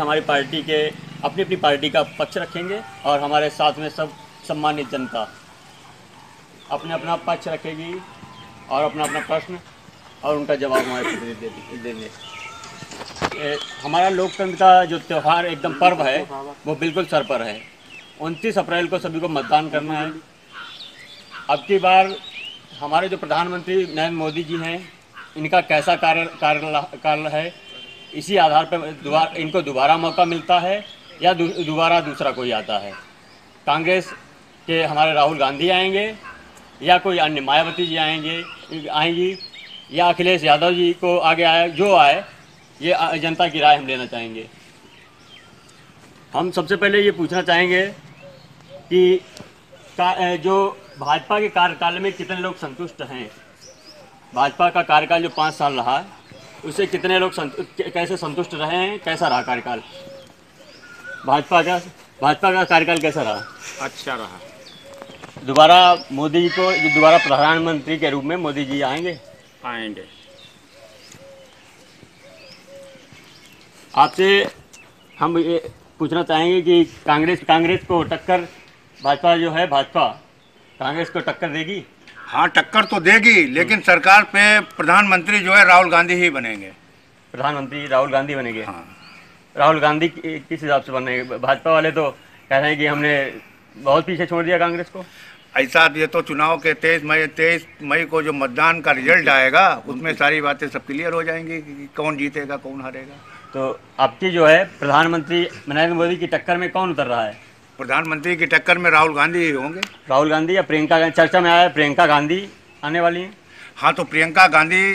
हमारी पार्टी के अपनी अपनी पार्टी का पक्ष रखेंगे और हमारे साथ में सब सम्मानित जनता अपने अपना पक्ष रखेगी और अपना अपना प्रश्न और उनका जवाब हमारे प्रतिनिधि देंगे। हमारा लोकतंत्र का जो त्यौहार एकदम पर्व है वो बिल्कुल सर पर है। 29 अप्रैल को सभी को मतदान करना है। अब की बार हमारे जो प्रधानमंत्री नरेंद्र मोदी जी हैं, इनका कैसा कार्य है, इसी आधार पर इनको दोबारा मौका मिलता है या दोबारा दूसरा कोई आता है। कांग्रेस के हमारे राहुल गांधी आएंगे या कोई अन्य मायावती जी आएंगी या अखिलेश यादव जी को आगे आए, जो आए, ये जनता की राय हम लेना चाहेंगे। हम सबसे पहले ये पूछना चाहेंगे कि जो भाजपा के कार्यकाल में कितने लोग संतुष्ट हैं। भाजपा का कार्यकाल जो 5 साल रहा है उससे कितने लोग कैसे संतुष्ट रहे हैं, कैसा रहा कार्यकाल भाजपा का कार्यकाल कैसा रहा? अच्छा रहा। दोबारा मोदी जी को दोबारा प्रधानमंत्री के रूप में मोदी जी आएंगे? आपसे हम ये पूछना चाहेंगे कि कांग्रेस को टक्कर भाजपा कांग्रेस को टक्कर देगी? हाँ, टक्कर तो देगी, लेकिन सरकार पे प्रधानमंत्री जो है राहुल गांधी ही बनेंगे। प्रधानमंत्री राहुल गांधी बनेंगे? हाँ। राहुल गांधी किस हिसाब से बनेंगे? भाजपा वाले तो कह रहे हैं कि हमने बहुत पीछे छोड़ दिया कांग्रेस को। ऐसा ये तो चुनाव के 23 मई को जो मतदान का रिजल्ट आएगा उसमें सारी बातें सब क्लियर हो जाएंगी कि कौन जीतेगा कौन हारेगा। तो आपकी जो है प्रधानमंत्री नरेंद्र मोदी की टक्कर में कौन उतर रहा है? प्रधानमंत्री की टक्कर में राहुल गांधी ही होंगे। राहुल गांधी या प्रियंका गांधी? चर्चा में आया है प्रियंका गांधी आने वाली हैं। हाँ, तो प्रियंका गांधी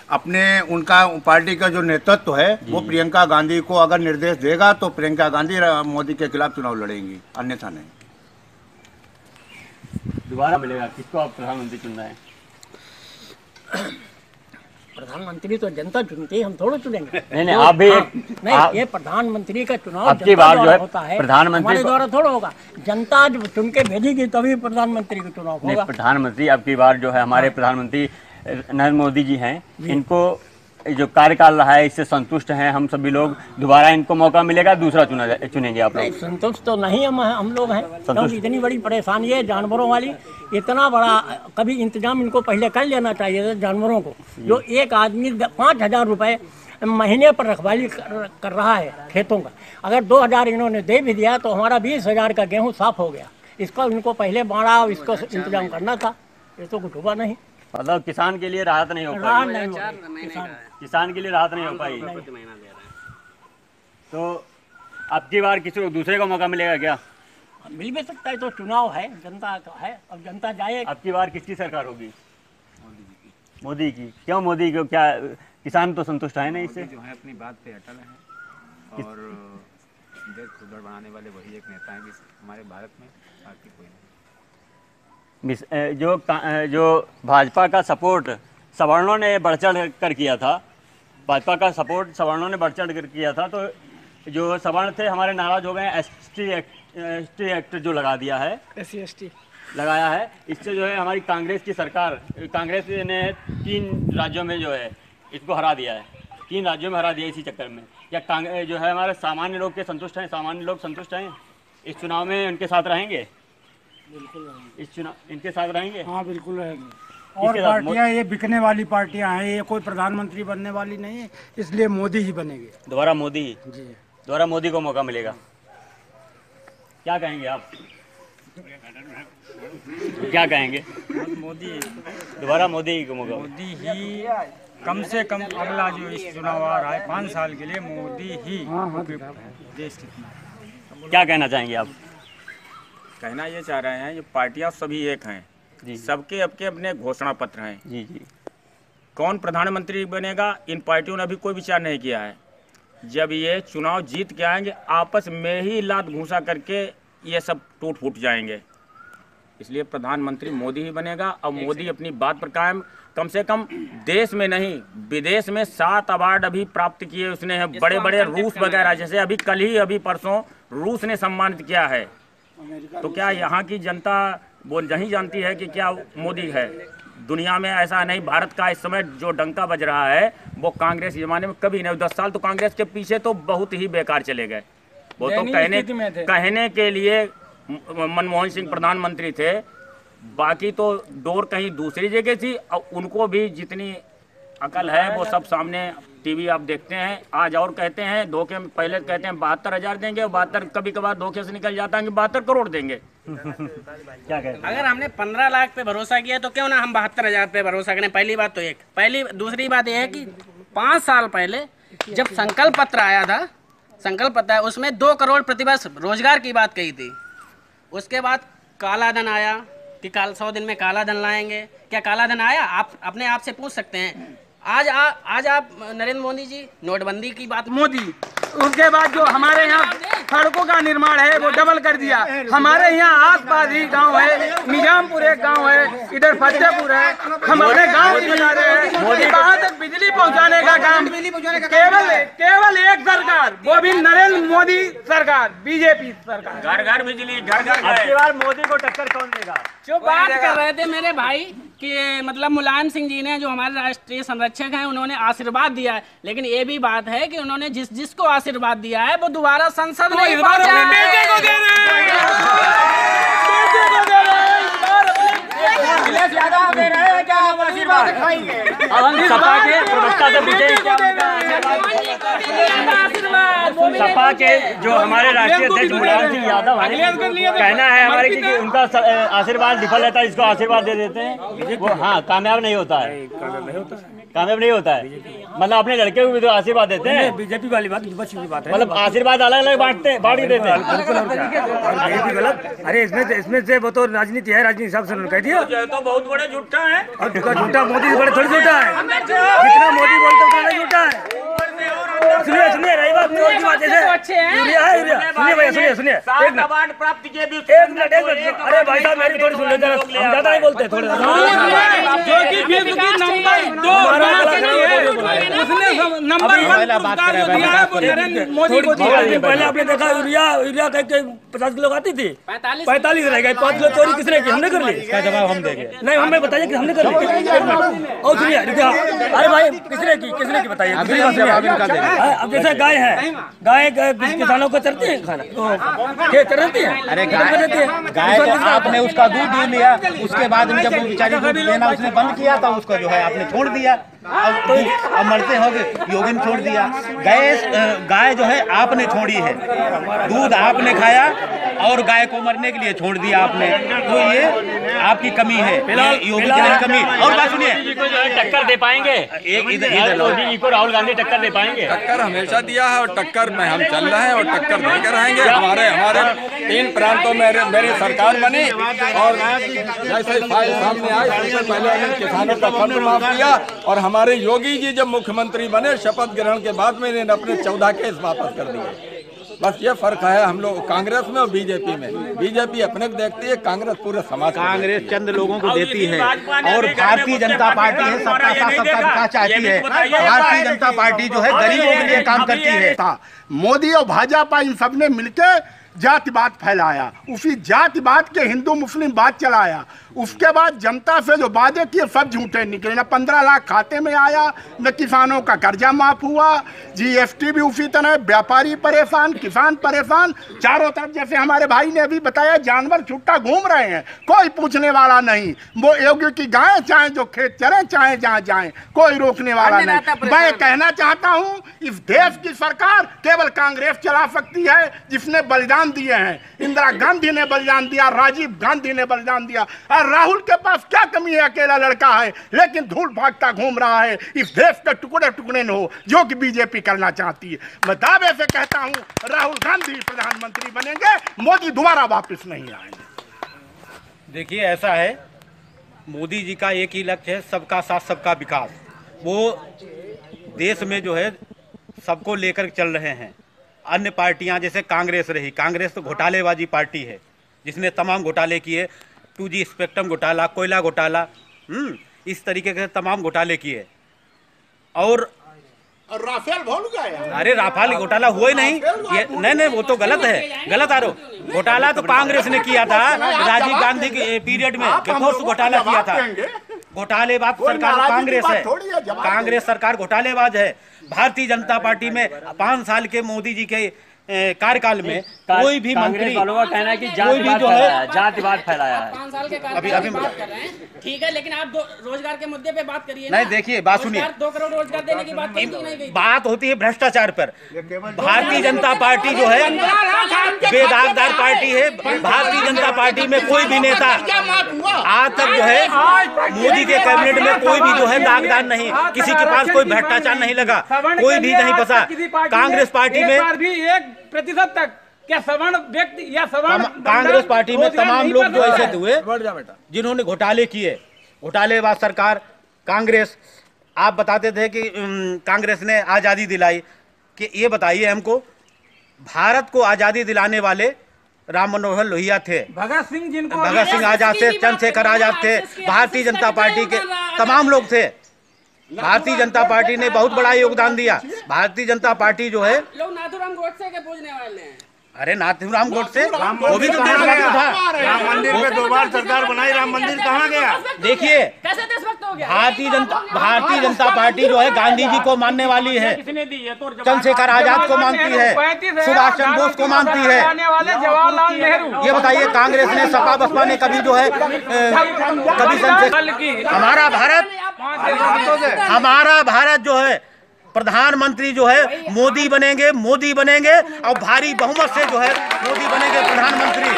अपने उनका पार्टी का जो नेतृत्व है वो प्रियंका गांधी को अगर निर्देश देगा तो प्रियंका गांधी मोदी के खिलाफ चुनाव लड़ेंगी, अन्यथा नहीं। दोबारा मिलेगा किसको आप प्रधानमंत्री चुन रहे हैं? प्रधानमंत्री तो जनता चुनती है, हम थोड़ा चुनेंगे। नहीं, आप भी ये प्रधानमंत्री का चुनाव आपकी बार जो है होता है, प्रधानमंत्री हमारे द्वारा थोड़ा होगा। जनता जब चुन के भेजेगी तभी प्रधानमंत्री का चुनाव होगा। प्रधानमंत्री आपकी बार जो है हमारे प्रधानमंत्री नरेंद्र मोदी जी हैं, इनको जो कार्यकाल रहा है इससे संतुष्ट हैं हम सभी लोग। दोबारा इनको मौका मिलेगा, दूसरा चुनेंगे आप लोग? संतुष्ट तो नहीं हम लोग हैं, क्योंकि इतनी बड़ी परेशानी है जानवरों वाली। इतना बड़ा कभी इंतजाम इनको पहले कर लेना चाहिए था जानवरों को। जो एक आदमी 5,000 रुपये महीने पर रखवाली कर रहा है खेतों का, अगर 2,000 इन्होंने दे भी दिया तो हमारा 20,000 का गेहूँ साफ हो गया। इसका इनको पहले बाड़ा और इसको इंतजाम करना था, ये तो कुछ हुआ नहीं। मतलब किसान के लिए राहत नहीं हो पाई? किसान के लिए राहत नहीं हो पाई। तो अब की बार किसी को दूसरे को मौका मिलेगा क्या? मिल भी सकता है, तो चुनाव है, जनता का है, अब जनता जाए। अब की बार किसकी सरकार होगी? मोदी की। क्यों मोदी को? क्या किसान तो संतुष्ट है नहीं इससे? जो है अपनी बात पे अटल हैं और देश सुधार बनाने वाले वही एक नेता हैं हमारे भारत में, बाकी कोई नहीं। जो भाजपा का सपोर्ट सवर्णों ने बढ़ चढ़ कर किया था, भाजपा का सपोर्ट सवर्णों ने बढ़ चढ़ कर किया था, तो जो सवर्ण थे हमारे नाराज हो गए। एसटी एक्ट जो लगा दिया है, SC/ST लगाया है, इससे जो है हमारी कांग्रेस की सरकार, कांग्रेस ने 3 राज्यों में जो है इसको हरा दिया है, 3 राज्यों में हरा दिया इसी चक्कर में। या कांग्रेस जो है हमारे सामान्य लोग के संतुष्ट हैं? सामान्य लोग संतुष्ट हैं इस चुनाव में? उनके साथ रहेंगे? बिल्कुल इस चुनाव इनके साथ रहेंगे? हाँ, बिल्कुल रहेंगे। और पार्टियां ये बिकने वाली पार्टियां हैं, ये कोई प्रधानमंत्री बनने वाली नहीं है, इसलिए मोदी ही बनेंगे। दोबारा मोदी ही? जी, दोबारा मोदी को मौका मिलेगा। क्या कहेंगे आप? क्या कहेंगे? मोदी, दोबारा मोदी को मौका? मोदी ही कम से कम अगला जो इस चुनाव आ रहा है 5 साल के लिए मोदी ही देश कितना। क्या कहना चाहेंगे आप? कहना ये चाह रहे हैं, जो पार्टियां सभी एक हैं जी, सबके अपने घोषणा पत्र हैं। जी जी। कौन प्रधानमंत्री बनेगा इन पार्टियों ने अभी कोई विचार नहीं किया है। जब ये चुनाव जीत के आएंगे आपस में ही लात घूंसा करके ये सब टूट फूट जाएंगे। इसलिए प्रधानमंत्री मोदी ही बनेगा। और मोदी अपनी बात पर कायम, कम से कम देश में नहीं विदेश में 7 अवार्ड अभी प्राप्त किए उसने हैं, बड़े बड़े रूस वगैरह, जैसे अभी परसों रूस ने सम्मानित किया है तो क्या यहाँ की जनता वो नहीं जानती है कि क्या मोदी है? दुनिया में ऐसा नहीं, भारत का इस समय जो डंका बज रहा है वो कांग्रेस जमाने में कभी नहीं। 10 साल तो कांग्रेस के पीछे तो बहुत ही बेकार चले गए। वो तो कहने के लिए मनमोहन सिंह प्रधानमंत्री थे, बाकी तो डोर कहीं दूसरी जगह थी। और उनको भी जितनी अकल है वो सब सामने टीवी आप देखते हैं। आज और कहते हैं धोखे में, पहले कहते हैं 72,000 देंगे, और 72 कभी कभार धोखे से निकल जाता है कि 72 करोड़ देंगे। क्या कहते हैं? अगर हमने 15 लाख पे भरोसा किया तो क्यों ना हम 72,000 पे भरोसा करें। पहली बात तो दूसरी बात यह है कि 5 साल पहले जब संकल्प पत्र आया था, संकल्प पत्र है, उसमें 2 करोड़ प्रतिवर्ष रोजगार की बात कही थी। उसके बाद काला धन आया कि 100 दिन में काला धन लाएंगे। क्या काला धन आया? आप अपने आप से पूछ सकते हैं। आज आप नरेंद्र मोदी जी नोटबंदी की बात, मोदी उसके बाद जो हमारे यहाँ सड़कों का निर्माण है वो डबल कर दिया। हमारे यहाँ आसपास ही गांव है, निजामपुर एक गांव है, इधर फतेहपुर है, हम अपने गांव ही बना रहे हैं। वहाँ तक बिजली पहुँचाने का काम केवल एक सरकार, वो भी नरेंद्र मोदी सरकार, बीजेपी सरकार। घर घर बिजली, घर घर। आपकी बार मोदी को टक्कर कौन देगा? जो बात कर रहे थे मेरे भाई कि मतलब मुलायम सिंह जी ने, जो हमारे राष्ट्रीय संरक्षक हैं, उन्होंने आशीर्वाद दिया है। लेकिन ये भी बात है कि उन्होंने जिसको आशीर्वाद दिया है वो दोबारा संसद में सपा के प्रवक्ता से पूछे सपा के जो हमारे राष्ट्रीय अध्यक्ष मुलायम सिंह यादव हैं, कहना है हमारे कि उनका आशीर्वाद विफल रहता है, इसको आशीर्वाद दे देते हैं, वो हाँ कामयाब नहीं होता है। कामयाब नहीं होता है मतलब अपने लड़के को भी तो आशीर्वाद देते हैं। बीजेपी वाली बात बात है, मतलब आशीर्वाद अलग अलग बांट के देते हैं। बीजेपी गलत। अरे इसमें से वो तो राजनीति है, राजनीति हिसाब से उन्होंने कह दिया। तो बहुत बड़े झूठा है, और झूठा मोदी बड़े थोड़ी झूठा है, जितना मोदी बोलता है उतना झूठा है। सुनिए रही बात सुनिए एक मिनट प्राप्त किए भी एक मिनट। अरे भाई साहब मेरी थोड़ी सुन लेते, हम ज्यादा नहीं बोलते थोड़े। पहले आपने देखा यूरिया 50 किलो आती थी, 45 रह गए। 5 किलो चोरी किसने की? हमने कर ली। इसका जवाब हम देंगे। नहीं हमें बताइए कि हमने कर ली। और सुनिए अरे भाई किसने की बताइए। अब जैसे गाय है, गाय किसानों को चरती है, खाना खेत चरती है। अरे गाय तो आपने उसका दूध दूध लिया, उसके बाद जब वो बेचारी दूध देना उसने बंद किया था, उसको जो है आपने छोड़ दिया। अब मरते हो गए, योगी ने छोड़ दिया। गाय जो है आपने छोड़ी है, दूध आपने खाया और गाय को मरने के लिए छोड़ दिया आपने। तो ये आपकी कमी है, योगी की नहीं कमी। और बात सुनिए, टक्कर दे पाएंगे? मोदी जी को राहुल गांधी टक्कर दे पाएंगे? टक्कर हमेशा दिया है और टक्कर में हम चल रहे हैं और टक्कर देकर रहेंगे। हमारे 3 प्रांतों में मेरी सरकार बनी और जैसे फाइल सामने आई, सबसे पहले हमने किसानों का कर्ज माफ किया। और हमारे योगी जी जब मुख्यमंत्री बने शपथ ग्रहण के बाद में इन्होंने अपने 14 केस वापस कर दिए। बस ये फर्क है हम लोग कांग्रेस में और बीजेपी में। बीजेपी अपने को देखती है, कांग्रेस पूरे समाज। कांग्रेस चंद लोगों को देती है और भारतीय जनता पार्टी है सबका साथ सबका विकास चाहती है। भारतीय जनता पार्टी जो है गरीबों के लिए काम करती है। मोदी और भाजपा इन सब ने मिलकर जातिवाद फैलाया, उसी जातिवाद के हिंदू मुस्लिम बात चलाया। उसके बाद जनता से जो वादे किए सब झूठे निकले। न 15 लाख खाते में आया, न किसानों का कर्जा माफ हुआ, जीएसटी भी उसी तरह, व्यापारी परेशान, किसान परेशान, चारों तरफ। जैसे हमारे भाई ने अभी बताया जानवर छुट्टा घूम रहे हैं, कोई पूछने वाला नहीं। वो योगी की गाय चाहे जो खेत चरे, चाहे जहाँ जाए, कोई रोकने वाला नहीं। मैं कहना चाहता हूँ इस देश की सरकार केवल कांग्रेस चला सकती है, जिसने बलिदान दिए हैं। इंदिरा गांधी ने बलिदान दिया, राजीव गांधी ने बलिदान दिया। और राहुल के पास क्या कमी है? अकेला लड़का है लेकिन धूल भागता घूम रहा है। इस देश के टुकड़े टुकड़े न हो जो कि बीजेपी करना चाहती है। मैं दावे से कहता हूं राहुल गांधी प्रधानमंत्री बनेंगे, मोदी दोबारा वापस नहीं आएंगे। देखिए ऐसा है, मोदी जी का एक ही लक्ष्य है, सबका साथ सबका विकास। वो देश में जो है सबको लेकर चल रहे हैं। अन्य पार्टियां जैसे कांग्रेस रही, कांग्रेस तो घोटालेबाजी पार्टी है जिसने तमाम घोटाले किए। 2G स्पेक्ट्रम घोटाला, कोयला घोटाला, इस तरीके के तमाम घोटाले किए। और और राफेल भूल गया। अरे राफेल घोटाला हुआ ही नहीं, ये नहीं वो तो गलत है, गलत आरोप। घोटाला तो कांग्रेस ने किया था राजीव गांधी के पीरियड में, घोटाला किया था। घोटालेबाज सरकार कांग्रेस है, कांग्रेस सरकार घोटालेबाज है। भारतीय जनता पार्टी में 5 साल के मोदी जी के कार्यकाल में कोई भी मंत्री वालों का कहना है कि जातिवाद फैलाया है। 5 साल के कार्यकाल की बात कर रहे हैं, ठीक है, लेकिन आप रोजगार के मुद्दे पे बात करिए। नहीं देखिए, बात सुनिए, 2 करोड़ रोजगार देने की बात नहीं गई। बात होती है भ्रष्टाचार पर। भारतीय जनता पार्टी जो है बेदागदार पार्टी है। भारतीय जनता पार्टी में कोई भी नेता आज तक जो है मोदी के कैबिनेट में कोई भी जो है दागदार नहीं, किसी के पास कोई भ्रष्टाचार नहीं लगा, कोई भी नहीं फंसा। कांग्रेस पार्टी में 1% तक क्या सवर्ण व्यक्ति या सवर्ण कांग्रेस पार्टी में तमाम लोग जो ऐसे हुए जिन्होंने घोटाले किए, घोटालेबाज सरकार कांग्रेस। आप बताते थे कि कांग्रेस ने आज़ादी दिलाई, कि ये बताइए हमको, भारत को आज़ादी दिलाने वाले राम मनोहर लोहिया थे, भगत सिंह, जिनको भगत सिंह आजाद थे, चंद्रशेखर आजाद थे, भारतीय जनता पार्टी के तमाम लोग थे। भारतीय जनता पार्टी ने बहुत बड़ा योगदान दिया। भारतीय जनता पार्टी जो है, लोग नाथूराम गोडसे के पूजने वाले हैं। अरे नाथूराम गोडसे वो भी तो देशभक्त था। राम मंदिर पे 2 बार सरकार बनाई, राम मंदिर कहाँ गया? देखिए, कैसे देशभक्त हो गया? भारतीय जनता पार्टी जो है गांधी जी को मानने वाली है, चंद्रशेखर आजाद को मानती है, सुभाष चंद्र बोस को मानती है। जवाहरलाल नेहरू। ये बताइए, कांग्रेस ने सपा बसपा ने कभी जो है कभी हमारा भारत जो है प्रधानमंत्री जो है मोदी बनेंगे और भारी बहुमत से जो है मोदी बनेंगे प्रधानमंत्री।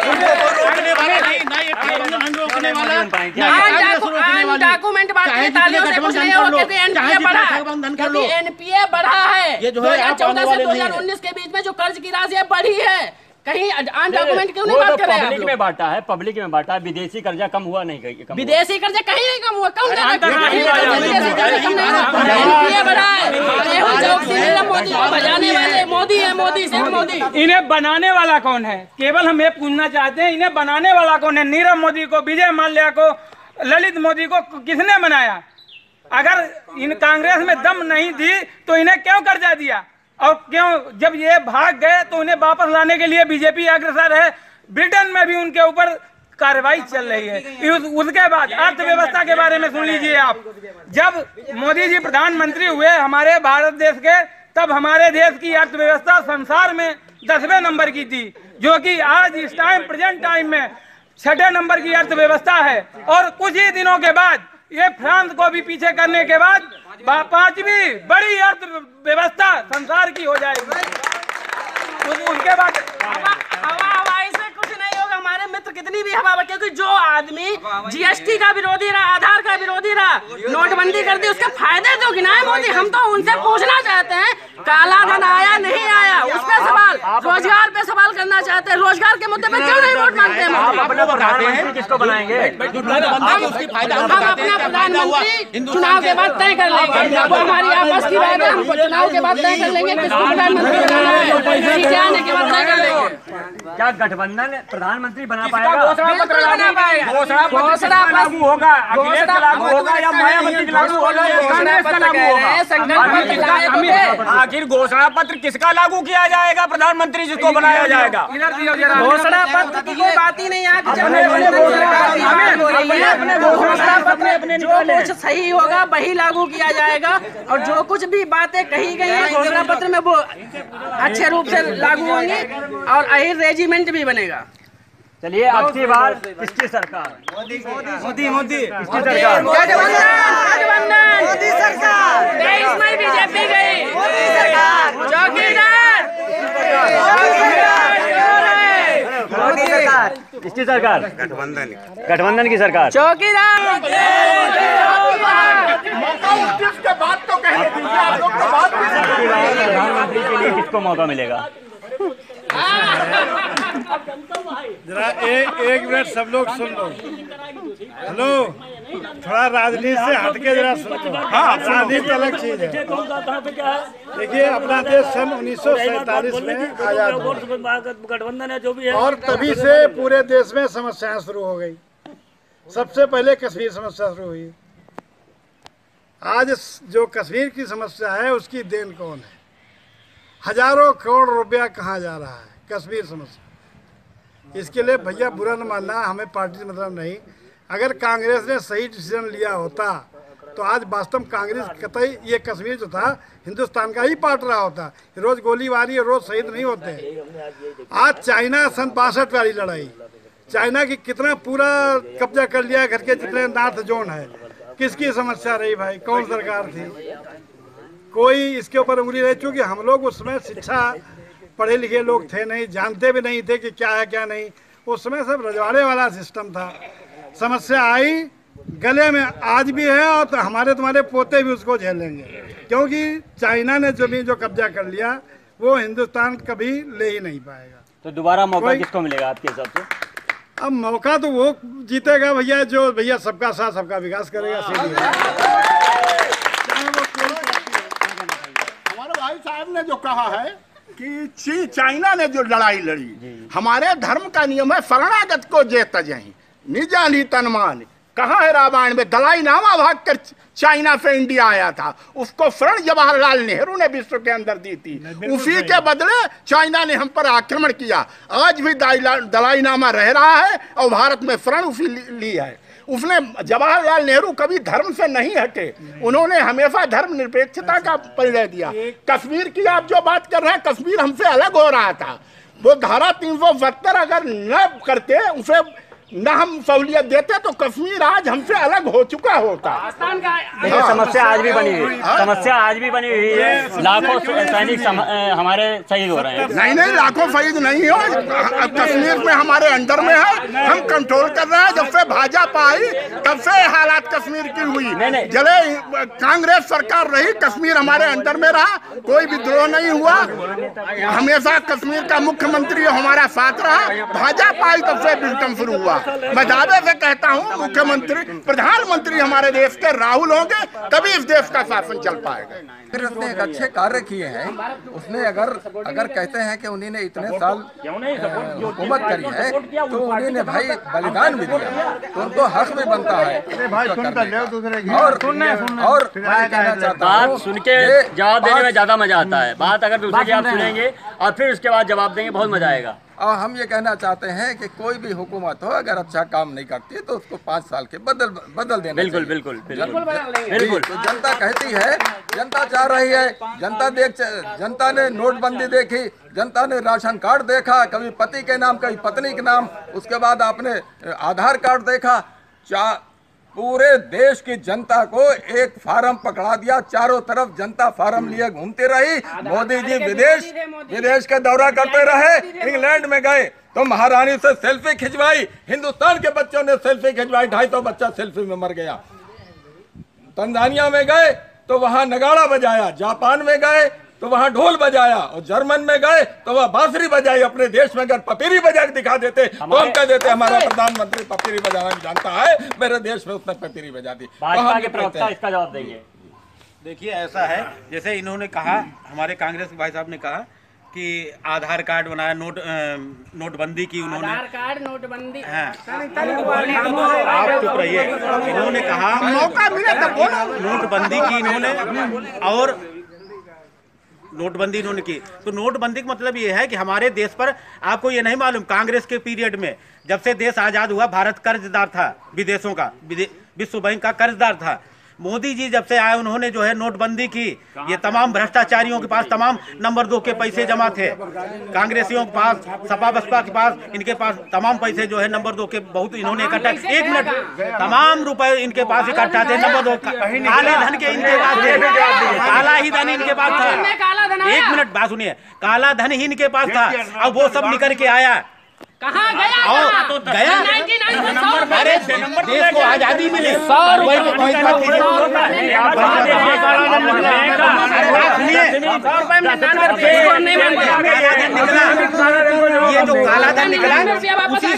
उनको कोई रोकने वाला नहीं, ना ये गठबंधन रोकने वाला, डॉक्यूमेंट बात करके तालियों से कुछ नहीं होगा, क्योंकि एनपीए बढ़ा है। ये जो है 2014 से 2019 के बीच में जो कर्ज की राशि बढ़ी है, कहीं आन डॉक्यूमेंट क्यों नहीं बात कर रहे हैं? पब्लिक में बांटा है, पब्लिक में बांटा है। विदेशी कर्जा कम हुआ नहीं, विदेशी कर्जा कहीं नहीं कम हुआ, कम मोदी है, मोदी से मोदी। इन्हें बनाने वाला कौन है? केवल हम ये पूछना चाहते हैं, इन्हें बनाने वाला कौन है? नीरव मोदी को, विजय माल्या को, ललित मोदी को किसने बनाया? अगर इन कांग्रेस में दम नहीं थी तो इन्हें क्यों कर्जा दिया? और क्यों जब ये भाग गए तो उन्हें वापस लाने के लिए बीजेपी अग्रसर है। ब्रिटेन में भी उनके ऊपर कार्रवाई चल रही है। उसके बाद अर्थव्यवस्था के बारे में सुन लीजिए आप। जब मोदी जी प्रधानमंत्री हुए हमारे भारत देश के, तब हमारे देश की अर्थव्यवस्था संसार में 10वें नंबर की थी, जो कि आज इस टाइम प्रेजेंट टाइम में 6ठे नंबर की अर्थव्यवस्था है। और कुछ ही दिनों के बाद ये फ्रांस को भी पीछे करने के बाद 5वीं बड़ी अर्थव्यवस्था संसार की हो जाएगी। उनके बाद हवाई से कुछ नहीं होगा। हमारे मित्र कितनी भी हवा, क्योंकि जो आदमी जीएसटी का विरोधी रहा, आधार का विरोधी रहा, नोटबंदी कर दी, उसके फायदे तो गिनाए मोदी। हम तो उनसे पूछना चाहते हैं, काला धन आया नहीं आया, उस पर सवाल, रोजगार पे सवाल करना चाहते हैं। रोजगार के मुद्दे पर क्यों नहीं वोट मांगते हैं? आप अपने प्रधानमंत्री किसको बनाएंगे? हम अपना प्रधानमंत्री चुनाव के बाद तय कर लेंगे। वो हमारी आपस की बात है, हमको चुनाव के बाद तय कर लेंगे किसको प्रधानमंत्री बनाना है। आने के बाद तय कर लेंगे। क्या गठबंधन प्रधानमंत्री बना पाएगा? बिल्कुल बना पाएगा। घोषणा लागू होगा, अखिलेश का लागू होगा या मायावती का लागू होगा या कांग्रेस का लागू होगा? आखिर घोषणा पत्र किसका लागू किया जाएगा? प्रधानमंत्री जिसको बनाया जाएगा। घोषणा पत्र की कोई बात ही नहीं है। जो कुछ सही होगा वही लागू किया जाएगा, और जो कुछ भी बातें कही गई है घोषणा पत्र में वो अच्छे रूप से लागू होंगी, और अहिर रेजिमेंट भी बनेगा। चलिए, अब की बार किसकी सरकार? मोदी किसकी सरकार? मोदी सरकार। 23 में बीजेपी गई, मोदी सरकार। चौकीदार, मोदी सरकार। किसकी सरकार? गठबंधन की सरकार। चौकीदार। प्रधानमंत्री के लिए किसको मौका मिलेगा? जरा एक मिनट सब लोग सुन लो। हेलो, थोड़ा राजनीति से हटके जरा सुन लो। हाँ, राजनीति अलग चीज है। देखिए, अपना देश सन 1947 में आजाद हुआ, गठबंधन है जो भी है, और तभी से पूरे देश में समस्याएं शुरू हो गई। सबसे पहले कश्मीर समस्या शुरू हुई। आज जो कश्मीर की समस्या है उसकी देन कौन है? हजारों करोड़ रुपया कहाँ जा रहा है कश्मीर समस्या? इसके लिए भैया बुरा न मानना, हमें पार्टी से मतलब नहीं। अगर कांग्रेस ने सही डिसीजन लिया होता तो आज वास्तव में कांग्रेस कतई ये कश्मीर जो था हिंदुस्तान का ही पार्ट रहा होता। रोज गोलीबारी रोज शहीद नहीं होते। आज चाइना सन 62 वाली लड़ाई, चाइना की कितना पूरा कब्जा कर लिया घर के जितने नॉर्थ जोन है, किसकी समस्या रही भाई? कौन सरकार थी? कोई इसके ऊपर उंगली नहीं, क्योंकि हम लोग उसमें शिक्षा पढ़े लिखे लोग थे नहीं, जानते भी नहीं थे कि क्या है क्या नहीं। उस समय सब रजवाड़े वाला सिस्टम था। समस्या आई गले में आज भी है और तो हमारे तुम्हारे पोते भी उसको झेलेंगे, क्योंकि चाइना ने जो कब्जा कर लिया वो हिंदुस्तान कभी ले ही नहीं पाएगा। तो दोबारा मौका किसको मिलेगा आपके हिसाब से? अब मौका तो वो जीतेगा भैया जो भैया सबका साथ सबका विकास करेगा। हमारे भाई साहब ने जो कहा है कि चाइना ने जो लड़ाई लड़ी, हमारे धर्म का नियम है शरणागत को जे तजहि निजानी तनमान। कहाँ है रामायण में? दलाई नामा भाग कर चाइना से इंडिया आया था, उसको शरण जवाहरलाल नेहरू ने विश्व के अंदर दी थी। उसी के बदले चाइना ने हम पर आक्रमण किया। आज भी दलाई नामा रह रहा है और भारत में शरण उसी ली है उसने। जवाहरलाल नेहरू कभी धर्म से नहीं हटे, उन्होंने हमेशा धर्म निरपेक्षता का परिचय दिया। कश्मीर की आप जो बात कर रहे हैं, कश्मीर हमसे अलग हो रहा था। वो धारा 372 अगर न करते, उसे न हम सहूलियत देते तो कश्मीर आज हमसे अलग हो चुका होता। देखिए समस्या आज भी बनी हुई, समस्या आज भी बनी हुई है। लाखों सैनिक हमारे शहीद हो रहे हैं। नहीं लाखों शहीद नहीं हो, कश्मीर में हमारे अंडर में है, हम कंट्रोल कर रहे हैं। जब से भाजपा आई तब से हालात कश्मीर की हुई। जले कांग्रेस सरकार रही, कश्मीर हमारे अंडर में रहा, कोई विद्रोह नहीं हुआ। हमेशा कश्मीर का मुख्यमंत्री हमारा साथ रहा। भाजपा आई तब से विघटन शुरू हुआ। मैं दावे से कहता हूँ मुख्यमंत्री प्रधानमंत्री हमारे देश के राहुल होंगे, तभी इस देश का शासन चल पाएगा। फिर उसने एक अच्छे कार्य किए हैं। उसने अगर कहते हैं कि उन्हीं ने इतने साल हुकूमत करी है तो उन्हीं ने भाई बलिदान भी दिया, तो उनको हक भी बनता है। और मैं कहना चाहता हूँ, बात सुन के जवाब देने में ज्यादा मजा आता है। बात अगर दूसरे की आप सुनेंगे और फिर उसके बाद जवाब देंगे, बहुत मजा आएगा। और हम ये कहना चाहते हैं कि कोई भी हुकूमत हो अगर अच्छा काम नहीं करती तो उसको 5 साल के बदल देना। बिल्कुल बिल्कुल बिल्कुल। तो जनता कहती है, जनता चाह रही है, जनता ने नोटबंदी देखी, जनता ने राशन कार्ड देखा, कभी पति के नाम कभी पत्नी के नाम, उसके बाद आपने आधार कार्ड देखा। पूरे देश की जनता को एक फार्म पकड़ा दिया, चारों तरफ जनता फार्म लिए घूमती रही। मोदी जी विदेश का दौरा करते रहे, इंग्लैंड में गए तो महारानी से सेल्फी खिंचवाई, हिंदुस्तान के बच्चों ने सेल्फी खिंचवाई, 250 बच्चा सेल्फी में मर गया। तंजानिया में गए तो वहां नगाड़ा बजाया, जापान में गए तो वहां ढोल बजाया, और जर्मन में गए तो वह बांसुरी बजाई। अपने देश में अगर पपीरी बजा के दिखा देते तो हम कह देते हमारा प्रधानमंत्री पपीरी बजाना जानता है, मेरे देश में उसने पपीरी बजा दी। भाजपा के प्रवक्ता इसका जवाब देंगे। देखिए ऐसा है, जैसे इन्होंने कहा, हमारे कांग्रेस के भाई साहब ने कहा कि आधार कार्ड बनाया, नोटबंदी की उन्होंने। आधार कार्ड नोटबंदी, आप चुप रहिए। इन्होंने कहा मौका मिले तो बोलो। नोटबंदी की इन्होंने, और नोटबंदी इन्होंने की। तो नोटबंदी का मतलब ये है कि हमारे देश पर, आपको ये नहीं मालूम, कांग्रेस के पीरियड में जब से देश आजाद हुआ, भारत कर्जदार था विदेशों का, विश्व बैंक का कर्जदार था। मोदी जी जब से आए उन्होंने जो है नोटबंदी की। ये तमाम भ्रष्टाचारियों के पास तमाम नंबर 2 के पैसे जमा थे, कांग्रेसियों के पास, सपा बसपा के पास, इनके पास तमाम पैसे जो है नंबर 2 के बहुत इन्होंने इकट्ठा। 1 मिनट, तमाम रुपए इनके पास इकट्ठा थे, नंबर 2 काले धन के इनके पास थे, काला ही धन इनके पास था। 1 मिनट बात सुनिए, काला धन ही इनके पास था। अब वो सब निकल के आया, कहाँ गया? तो गया। अरे देश को आजादी मिली, ये जो काला धन निकला उसी से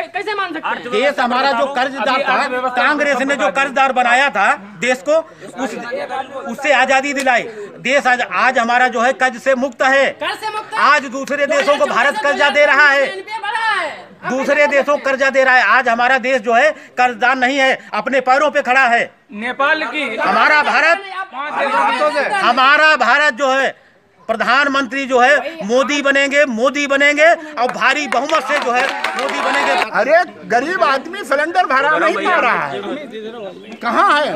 कैसे मान सकते? देश हमारा जो कर्जदार था, कांग्रेस ने जो कर्जदार बनाया था देश को, उससे आजादी दिलाई। देश आज हमारा जो है कर्ज से मुक्त है। आज दूसरे देशों को भारत कर्जा दे रहा है। दूसरे देशों को कर्जा दे रहा है। आज हमारा देश जो है कर्जदार नहीं है, अपने पैरों पे खड़ा है। नेपाल की हमारा भारत जो है प्रधानमंत्री जो है मोदी बनेंगे और भारी बहुमत से जो है मोदी बनेंगे। अरे गरीब आदमी सिलेंडर भरा नहीं पा रहा है, कहाँ है?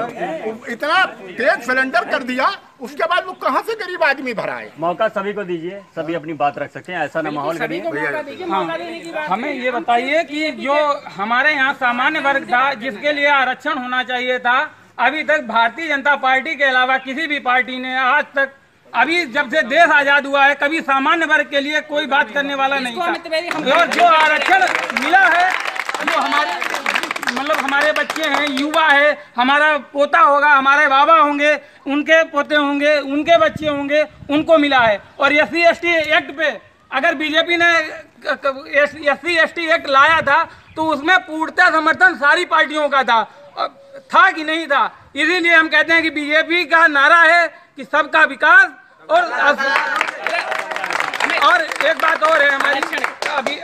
इतना तेज सिलेंडर कर दिया, उसके बाद वो कहाँ से गरीब आदमी भरा है? मौका सभी को दीजिए, सभी अपनी बात रख सकते हैं, ऐसा ना माहौल करिए। हमें ये बताइए कि जो हमारे यहाँ सामान्य वर्ग था जिसके लिए आरक्षण होना चाहिए था, अभी तक भारतीय जनता पार्टी के अलावा किसी भी पार्टी ने आज तक, अभी जब से देश आजाद हुआ है, कभी सामान्य वर्ग के लिए कोई बात करने वाला नहीं था। और जो आरक्षण मिला है, जो हमारे बच्चे हैं, युवा है, हमारा पोता होगा, हमारे बाबा होंगे, उनके पोते होंगे, उनके बच्चे होंगे, उनको मिला है। और SC/ST एक्ट पे अगर बीजेपी ने SC/ST एक्ट लाया था तो उसमें पूर्णतः समर्थन सारी पार्टियों का था कि नहीं था। इसीलिए हम कहते हैं कि बीजेपी का नारा है कि सबका विकास। और एक बात और है हमारी, अभी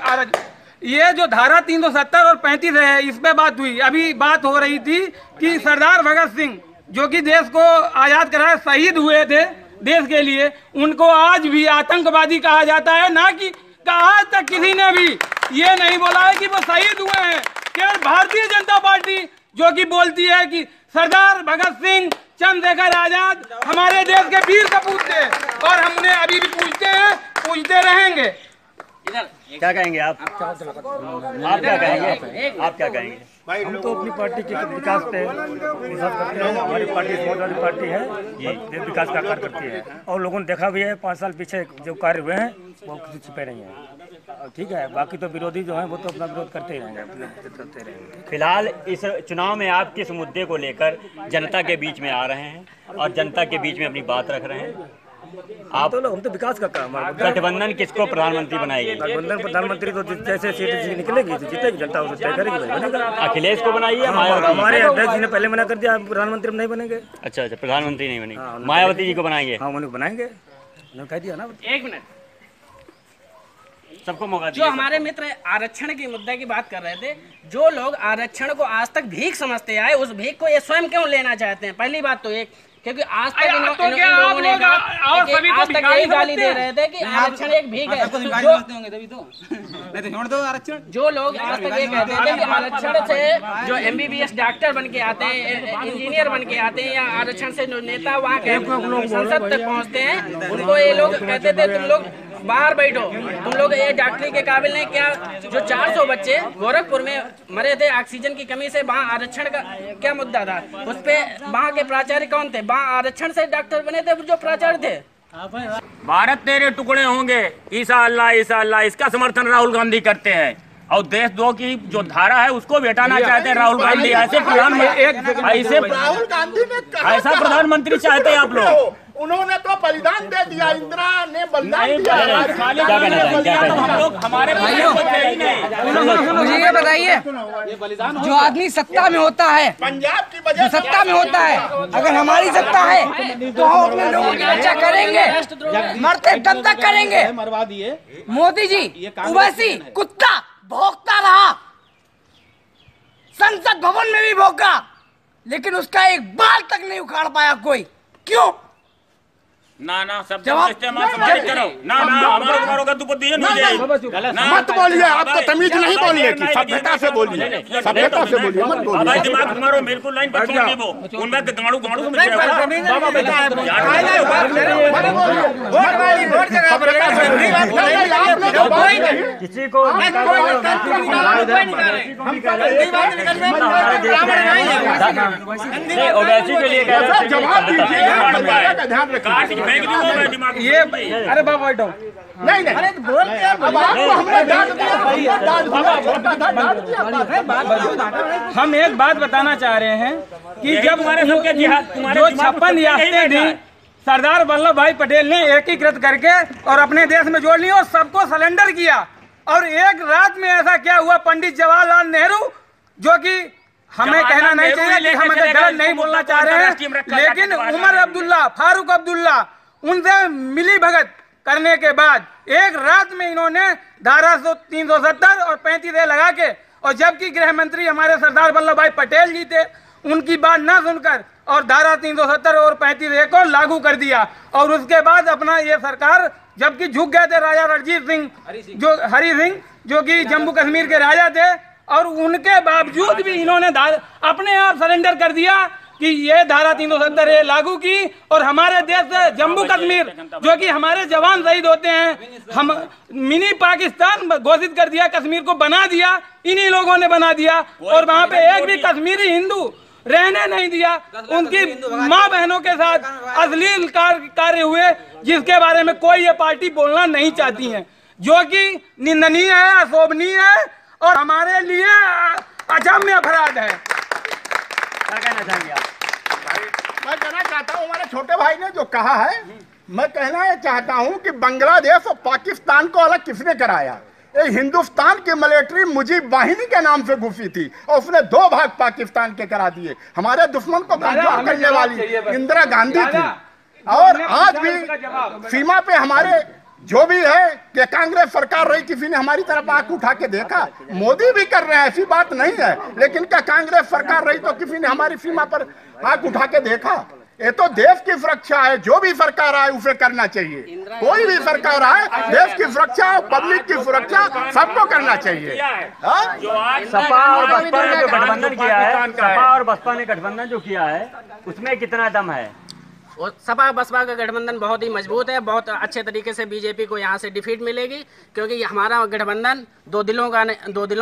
ये जो धारा 370 और 35 है, इस पे बात हुई। अभी बात हो रही थी कि सरदार भगत सिंह जो कि देश को आजाद कराए, शहीद हुए थे देश के लिए, उनको आज भी आतंकवादी कहा जाता है। ना कि आज तक किसी ने भी ये नहीं बोला है कि वो शहीद हुए हैं। केवल भारतीय जनता पार्टी जो कि बोलती है कि सरदार भगत सिंह, चंद्रशेखर आजाद हमारे देश के वीर सपूत थे और हम उन्हें अभी भी पूछते हैं, पूछते रहेंगे। क्या कहेंगे आप क्या कहेंगे? हम तो अपनी पार्टी के विकास पे विश्वास करते हैं। हमारी पार्टी बहुत बड़ी पार्टी है, विकास का कार्य करती है और लोगों ने देखा भी है 5 साल पीछे जो कार्य हुए हैं वो किसी छिपे नहीं है। ठीक है, बाकी तो विरोधी जो है वो तो अपना विरोध करते ही रहेंगे, करते रहेंगे। फिलहाल इस चुनाव में आप किस मुद्दे को लेकर जनता के बीच में आ रहे हैं और जनता के बीच में अपनी बात रख रहे हैं? आप तो हम तो विकास का काम, गठबंधन किसको प्रधानमंत्री बनाएगी? गठबंधन प्रधानमंत्री तो जैसे सीट निकलेगी जीतेगी जनता, उसे तय करेगी, बनेगा। अखिलेश को बनाइए, हमारे अध्यक्ष जी ने पहले मना कर दिया, प्रधानमंत्री नहीं बनेंगे। अच्छा, प्रधानमंत्री नहीं बनेंगे, मायावती जी को बनाएंगे? हाँ, उन्हें बनाएंगे, कह दिया ना। 1 मिनट, सबको मौका जो हमारे मित्र आरक्षण के मुद्दे की बात कर रहे थे, जो लोग आरक्षण को आज तक भीख समझते आए, उस भीख को ये स्वयं क्यों लेना चाहते हैं? पहली बात तो एक, क्योंकि आज तक इन लोगों ने आज तक यही गाली दे रहे थे कि आरक्षण एक भीख है। जो लोग आज तक ये कहते थे कि आरक्षण से जो MBBS डॉक्टर बन के आते हैं, इंजीनियर बन के आते हैं, या आरक्षण से जो नेता वहाँ के संसद तक पहुँचते हैं, उनको ये लोग कहते थे तुम लोग बाहर बैठो, तुम लोग ये डॉक्टरी के काबिल नहीं। क्या जो 400 बच्चे गोरखपुर में मरे थे ऑक्सीजन की कमी से, वहाँ आरक्षण का क्या मुद्दा था? उस पे वहाँ के प्राचार्य कौन थे? वहाँ आरक्षण से डॉक्टर बने थे जो प्राचार्य थे। भारत तेरे टुकड़े होंगे, ईसा अल्लाह, इसका समर्थन राहुल गांधी करते हैं। और देशद्रोह की जो धारा है उसको भी हटाना चाहते हैं राहुल गांधी। ऐसे प्रधानमंत्री, राहुल गांधी ने ऐसा प्रधानमंत्री चाहते हैं आप लोग? उन्होंने तो बलिदान दे दिया, इंदिरा ने बलिदान दिया। मुझे ये बताइए, जो आदमी सत्ता में होता है, पंजाब की वजह सत्ता में होता है, अगर हमारी सत्ता है तो हम अपने लोगों की रक्षा करेंगे, मरते दम तक करेंगे। मरवा दिए मोदी जी उवैसी कुत्ता भौंकता रहा, संसद भवन में भी भौंका, लेकिन उसका एक बाल तक नहीं उखाड़ पाया कोई। क्यों? ना सब करो ना हमारे मत बोलिए, आपको तमीज नहीं बोलिए कि सभ्यता से बोलिए, सभ्यता से बोलिए, मत बोलिए। भाई दिमाग तुम्हारो बिल्कुल लाइन पर छोड़ दो, उनमें गाड़ू समझ बाबा बेटा किसी को ओवैसी के लिए जवाब दीजिए, ध्यान रखिए। ये अरे बाबा बैठो, नहीं अरे बोल के अब आपको हमने डांट दिया। हम एक बात बताना चाह रहे हैं कि जब जो 56 रियासतें थी, सरदार वल्लभ भाई पटेल ने एकीकृत करके और अपने देश में जोड़ ली और सबको सरेंडर किया। और एक रात में ऐसा क्या हुआ, पंडित जवाहरलाल नेहरू, जो कि हमें कहना नहीं चाहिए कि हम गलत नहीं बोलना चाह रहे हैं, लेकिन उमर अब्दुल्ला, फारूक अब्दुल्ला, उनसे मिली भगत करने के बाद एक रात में इन्होंने धारा 370 और 35A लगा के, और जबकि गृह मंत्री हमारे सरदार वल्लभ भाई पटेल जी थे, उनकी बात ना सुनकर और धारा 370 और 35A को लागू कर दिया। और उसके बाद अपना ये सरकार, जबकि झुक गए थे राजा रणजीत सिंह, हरि सिंह जो कि जम्मू कश्मीर के राजा थे, और उनके बावजूद भी इन्होंने अपने आप सरेंडर कर दिया कि ये धारा 370 लागू की, और हमारे देश से जम्मू कश्मीर जो कि हमारे जवान शहीद होते हैं, हम मिनी पाकिस्तान घोषित कर दिया, कश्मीर को बना दिया, इन्हीं लोगों ने बना दिया। और वहाँ पे एक भी कश्मीरी हिंदू रहने नहीं दिया। उनकी माँ बहनों के साथ अश्लील कार्य हुए, जिसके बारे में कोई ये पार्टी बोलना नहीं चाहती है, जो कि निंदनीय है, अशोभनीय है और हमारे लिए अजम्य अपराध है। क्या कहना चाहेंगे आप? मैं कहना चाहता हूँ, हमारे छोटे भाई ने जो कहा है, मैं कहना चाहता हूँ कि बांग्लादेश और पाकिस्तान को अलग किसने कराया? ये हिंदुस्तान की मिलिट्री मुजीब वाहिनी के नाम से घुसी थी और उसने 2 भाग पाकिस्तान के करा दिए। हमारे दुश्मन को कमजोर करने वाली इंदिरा गांधी थी। और आज भी सीमा पे हमारे जो भी है कि कांग्रेस सरकार रही, किसी ने हमारी तरफ आंख उठा के देखा? मोदी भी कर रहे हैं, ऐसी बात नहीं है, लेकिन क्या कांग्रेस सरकार रही तो किसी ने हमारी सीमा पर आंख उठा के देखा? ये तो देश की सुरक्षा है, जो भी सरकार आए उसे करना चाहिए। कोई भी सरकार आए, देश की सुरक्षा, पब्लिक की सुरक्षा सबको करना चाहिए। सपा और बसपा ने जो गठबंधन किया है, सपा और बसपा ने गठबंधन जो किया है, उसमें कितना दम है? और सपा बसपा का गठबंधन बहुत ही मजबूत है। बहुत अच्छे तरीके से बीजेपी को यहाँ से डिफीट मिलेगी, क्योंकि हमारा गठबंधन दो दिलों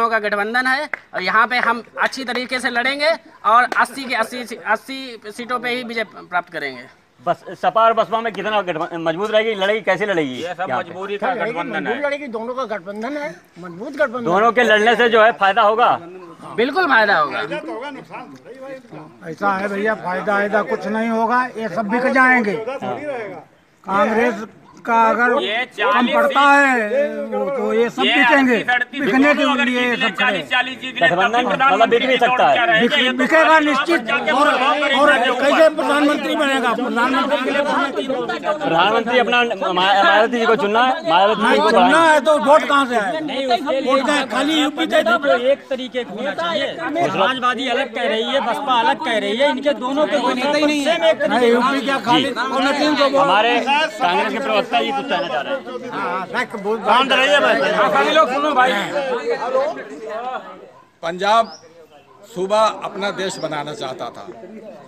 का गठबंधन है। और यहाँ पे हम अच्छी तरीके से लड़ेंगे और 80 के 80 सीटों पे ही विजय प्राप्त करेंगे। बस सपा और बसपा में कितना मजबूत रहेगी? लड़ेगी कैसे लड़ेगी? ये सब मजबूरी का गठबंधन है। लड़ेगी, दोनों का गठबंधन है, मजबूत गठबंधन। दोनों के लड़ने से जो है फायदा होगा, बिल्कुल फायदा होगा। ऐसा है भैया, फायदा कुछ नहीं होगा, ये सब बिक जाएंगे। कांग्रेस का अगर कम पड़ता है तो ये सब बिकेंगे, बिकने के लिए ये सब खड़े। गठबंधन मतलब बिक भी सकता है, बिकेगा निश्चित। और कैसे प्रधानमंत्री बनेगा? प्रधानमंत्री के लिए प्रधानमंत्री अपना मायावती जी को चुनना है, मायावती जी को चुनना है तो वोट कहाँ से है? वोट खाली यूपी दे दो। एक तरीके का होना चाहिए। समाजवादी अलग कह रही है, बसपा अलग कह रही है, इनके दोनों के कोई नेता ही नहीं है। यूपी क्या खाली? हमारे कांग्रेस के प्रवक्ता जी कुछ कहना चाह रहे हैं। पंजाब सूबा अपना देश बनाना चाहता था।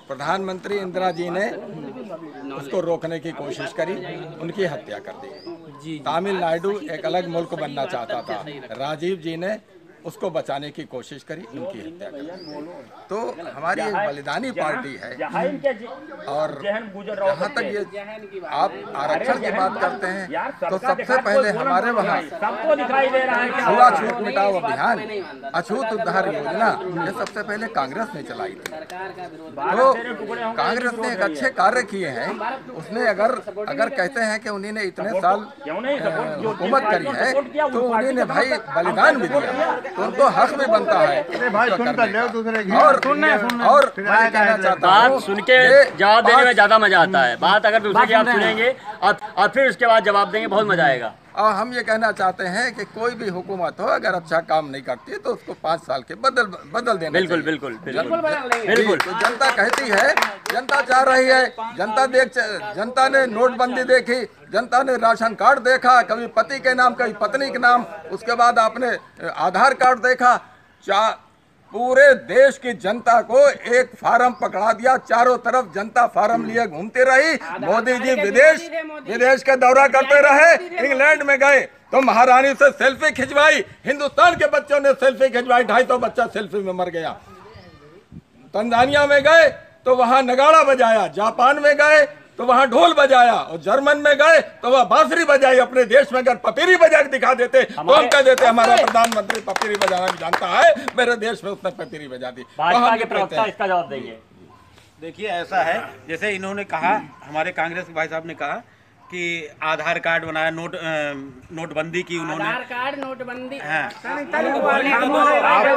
प्रधानमंत्री इंदिरा जी ने उसको रोकने की कोशिश करी, उनकी हत्या कर दी। तमिलनाडु एक अलग मुल्क बनना चाहता था, राजीव जी ने उसको बचाने की कोशिश करी, उनकी हत्या कर दी। तो हमारी एक बलिदानी पार्टी है। और जहाँ तक ये आप आरक्षण की बात करते हैं, तो सबसे पहले हमारे वहाँ छुआछूत मिटाओ अभियान, अछूत उद्धार योजना, ये सबसे पहले कांग्रेस ने चलाई थी। तो कांग्रेस ने एक अच्छे कार्य किए हैं। उसने अगर कहते हैं कि उन्हीं ने इतने साल हुकूमत करी है, तो उन्हीं ने भाई बलिदान भी दिया, तो उनको हक भी बनता है। और मैं कहना चाहता हूं, बात सुन के जवाब देने में ज्यादा मजा आता है। बात अगर दूसरे की आप सुनेंगे और फिर उसके बाद जवाब देंगे, बहुत मजा आएगा। और हम ये कहना चाहते हैं कि कोई भी हुकूमत हो, अगर अच्छा काम नहीं करती तो उसको 5 साल के बदल देना। बिल्कुल बिल्कुल बिल्कुल। तो जनता कहती है, जनता चाह रही है, जनता ने नोटबंदी देखी, जनता ने राशन कार्ड देखा, कभी पति के नाम कभी पत्नी के नाम, उसके बाद आपने आधार कार्ड देखा। पूरे देश की जनता को एक फार्म पकड़ा दिया, चारों तरफ जनता फार्म लिए घूमती रही। मोदी जी विदेश का दौरा करते रहे, इंग्लैंड में गए तो महारानी से सेल्फी खिंचवाई, हिंदुस्तान के बच्चों ने सेल्फी खिंचवाई, 250 बच्चा सेल्फी में मर गया। तंजानिया में गए तो वहां नगाड़ा बजाया, जापान में गए तो वहां ढोल बजाया, और जर्मन में गए तो वह बांसुरी बजाई। अपने देश में अगर पपीरी बजा के दिखा देते तो हम कह देते हमारा प्रधानमंत्री पपीरी बजाना भी जानता है, मेरे देश में उसने पपीरी बजा दी। भाजपा के प्रवक्ता इसका जवाब देंगे। देखिए ऐसा है, जैसे इन्होंने कहा, हमारे कांग्रेस के भाई साहब ने कहा कि आधार कार्ड बनाया, नोटबंदी की उन्होंने। आधार कार्ड, नोटबंदी। आप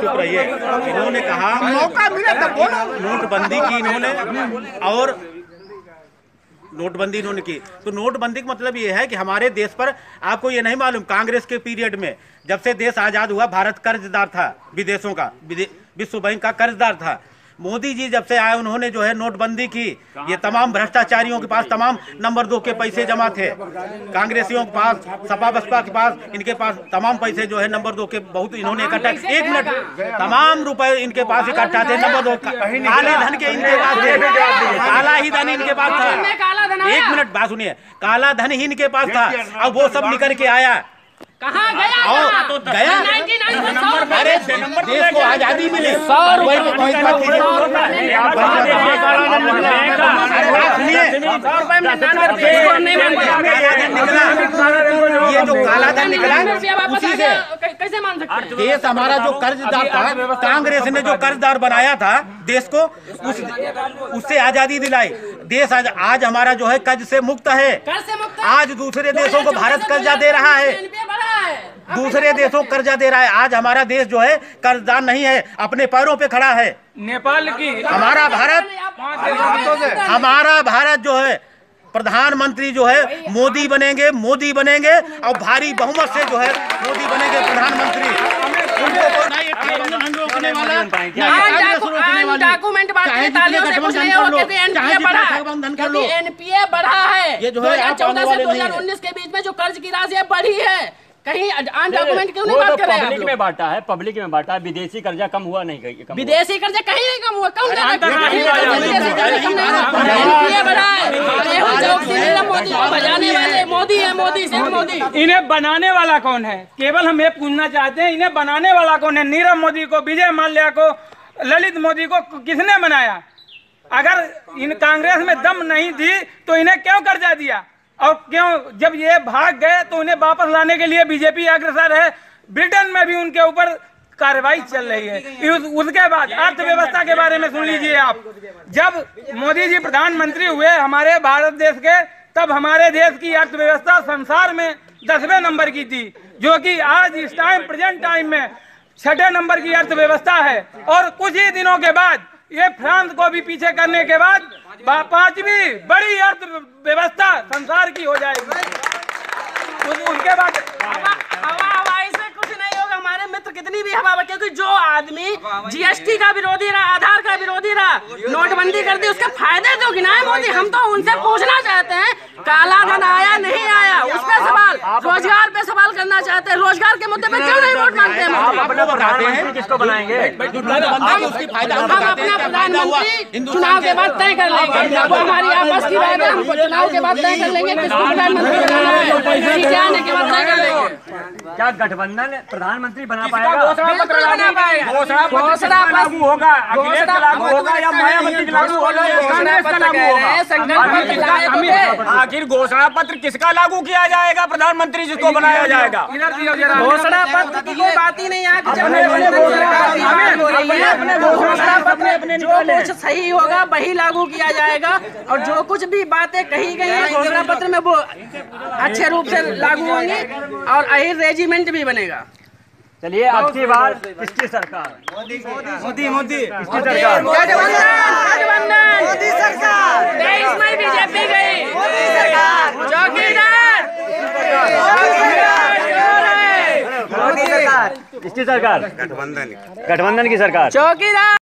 चुप रहिए। इन्होंने कहा नोटबंदी की इन्होंने, और नोटबंदी इन्होंने की। तो नोटबंदी का मतलब ये है कि हमारे देश पर, आपको ये नहीं मालूम, कांग्रेस के पीरियड में जब से देश आज़ाद हुआ, भारत कर्जदार था विदेशों का, विश्व बैंक का कर्जदार था। मोदी जी जब से आए उन्होंने जो है नोटबंदी की। ये तमाम भ्रष्टाचारियों के पास तमाम नंबर 2 के पैसे जमा थे, कांग्रेसियों के पास, सपा बसपा के पास, इनके पास तमाम पैसे जो है नंबर 2 के बहुत इन्होंने इकट्ठा, 1 मिनट, तमाम रुपए इनके पास इकट्ठा थे नंबर 2। काले धन के इनके पास थे, काला ही धन इनके पास था। 1 मिनट बात सुनिए, काला धन ही इनके पास था। अब वो सब निकल के आया, कहाँ गया? गया? अरे देश को आजादी मिली, ये जो काला धन निकला उसी से कैसे मान सकते? देश हमारा जो कर्जदार था, कांग्रेस ने जो कर्जदार बनाया था देश को, उससे आजादी दिलाई। देश आज हमारा जो है कर्ज से मुक्त है। आज दूसरे देशों को भारत कर्जा दे रहा है, दूसरे देशों को कर्जा दे रहा है। आज हमारा देश जो है कर्जदार नहीं है, अपने पैरों पे खड़ा है। नेपाल की हमारा भारत जो है प्रधानमंत्री जो है मोदी बनेंगे और भारी बहुमत से जो है मोदी बनेंगे प्रधानमंत्री। डॉक्यूमेंट एनपीए बढ़ा है। ये जो है 2014 से 2019 के बीच में जो कर्ज की राशि बढ़ी है, कहीं आन डॉक्यूमेंट क्यों नहीं बात कर रहे हैं? पब्लिक में बांटा है, पब्लिक में बांटा है। विदेशी कर्जा कम हुआ नहीं, कहीं विदेशी कर्जा कहीं नहीं कम हुआ, कम मोदी है, मोदी से मोदी। इन्हें बनाने वाला कौन है? केवल हम ये पूछना चाहते हैं, इन्हें बनाने वाला कौन है? नीरव मोदी को, विजय माल्या को, ललित मोदी को किसने बनाया? अगर इन कांग्रेस में दम नहीं थी तो इन्हें क्यों कर्जा दिया? और क्यों जब ये भाग गए तो उन्हें वापस लाने के लिए बीजेपी अग्रसर है। ब्रिटेन में भी उनके ऊपर कार्रवाई चल रही है। उसके बाद अर्थव्यवस्था के बारे में सुन लीजिए आप। जब मोदी जी प्रधानमंत्री हुए हमारे भारत देश के, तब हमारे देश की अर्थव्यवस्था संसार में 10वें नंबर की थी, जो कि आज इस टाइम प्रेजेंट टाइम में 6ठे नंबर की अर्थव्यवस्था है। और कुछ ही दिनों के बाद ये फ्रांस को भी पीछे करने के बाद 5वीं बड़ी अर्थव्यवस्था संसार की हो जाएगी। उनके बाद हवा से कुछ नहीं होगा। हमारे मित्र कितनी भी हवा, क्योंकि जो आदमी जीएसटी का विरोधी रहा, आधार का विरोधी रहा, नोटबंदी कर दी, उसके फायदे तो गिनाए मोदी। हम तो उनसे पूछना चाहते हैं, काला धन आया नहीं आया, उस पर सवाल, रोजगार पे सवाल करना चाहते हैं। रोजगार के मुद्दे पे क्यों नहीं वोट मांगते हैं? किसको बनाएंगे? हम अपना प्रधानमंत्री चुनाव के बाद तय कर लेंगे। वो हमारी आपस की बात है, हम चुनाव के बाद तय कर लेंगे किसको प्रधानमंत्री बनाना है। जीत आने के बाद तय कर लेंगे। क्या गठबंधन प्रधानमंत्री बना पाएगा? बिल्कुल बना पाएगा। घोषणा लागू होगा, अखिलेश का लागू होगा या मायावती का लागू होगा या कांग्रेस का लागू होगा? आखिर घोषणा पत्र किसका लागू किया जाएगा? प्रधानमंत्री जिसको बनाया जाएगा। घोषणा पत्र की कोई बात ही नहीं है। जो कुछ सही होगा वही लागू किया जाएगा, और जो कुछ भी बातें कही गई है घोषणा पत्र में वो अच्छे रूप से लागू होंगी और अहिर रेजिमेंट भी बनेगा। चलिए, अब की बार किसकी सरकार? मोदी किसकी सरकार? मोदी सरकार। 23 में बीजेपी गई, मोदी सरकार। चौकीदार किसकी सरकार? गठबंधन की सरकार। चौकीदार।